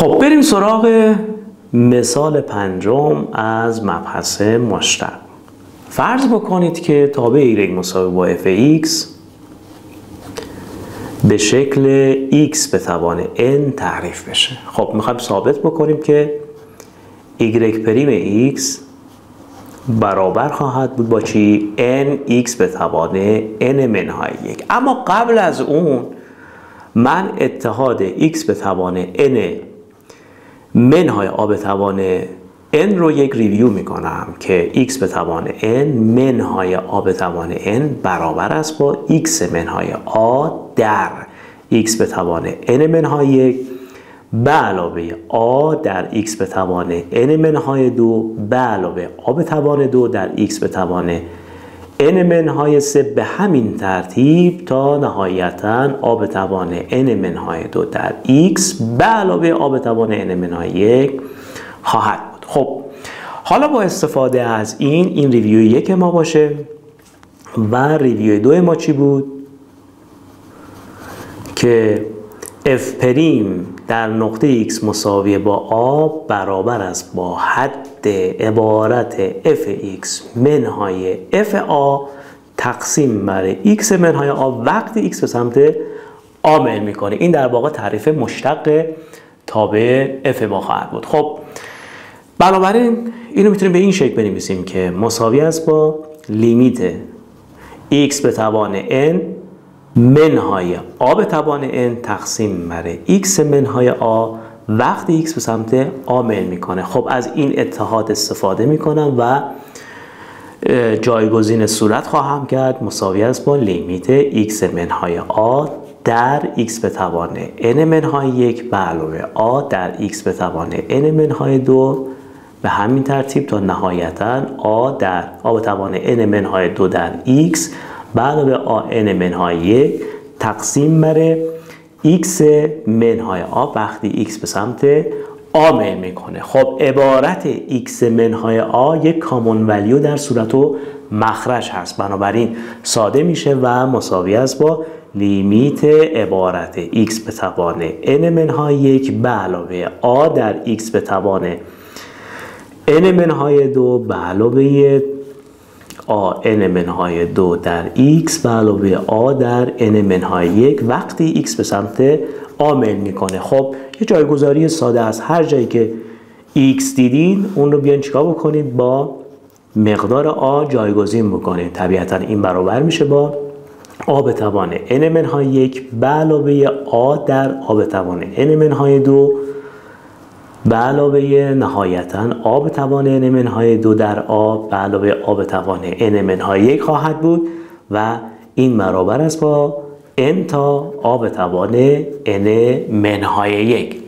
خب بریم سراغ مثال پنجم از مبحث مشتق. فرض بکنید که تابع y مساوی با fx به شکل x به توان n تعریف بشه. خب میخوایم ثابت بکنیم که y پریم x برابر خواهد بود با چی؟ nx به توان n منهای 1. اما قبل از اون من اتحاد x به توان n منهای a به توان n رو یک ریویو میکنم که x به توان n منهای a به توان n برابر است با x منهای a در x به توان n منهای 1 به علاوه a در x به توان n منهای 2 به علاوه a به توان 2 در x به توان n منهای 3 به همین ترتیب تا نهایتاً a به توان n منهای 2 در x به علاوه a به توان n منهای 1 خواهد بود. خب حالا با استفاده از این ریویو 1 ما باشه و ریویو 2 ما چی بود؟ که f پریم در نقطه x مساوی با a برابر است با حد عبارت fx منهای fa تقسیم بر x منهای a وقتی x به سمت a میل میکنه. این در واقع تعریف مشتق تابع f ما خواهد بود. خب بنابراین اینو میتونیم به این شکل بنویسیم که مساوی است با لیمیت x به توان n منهای a به توان n تقسیم بر x منهای a وقتی x به سمت a میل میکنه. خب از این اتحاد استفاده میکنم و جایگزین صورت خواهم کرد مساوی است با لیمیت x منهای a در x به توان n منهای 1 به علاوه a در x به توان n منهای 2 به همین ترتیب تا نهایتاً a در a به توان n منهای 2 در x به علاوه a n منهای 1 تقسیم بر x منهای a وقتی x به سمت a میل میکنه. خب عبارت x منهای a یک کامون ولیو در صورت و مخرج هست، بنابراین ساده میشه و مساوی است با لیمیت عبارت x به توان n منهای 1 به علاوه a در x به توان n منهای 2 به علاوه a n منهای 2 در x به علاوه a در n منهای 1 وقتی x به سمت a میل میکنه. خب یه جایگذاری ساده از هر جایی که x دیدین اون رو بیان چیکار بکنید با مقدار a جایگزین بکنید. طبیعتا این برابر میشه با a به توان n منهای 1 به علاوه a در a به توان n منهای 2 به علاوه نهایتاً a به توان n منهای 2 در a به علاوه a به توان n منهای 1 خواهد بود و این برابر است با n تا a به توان n منهای 1.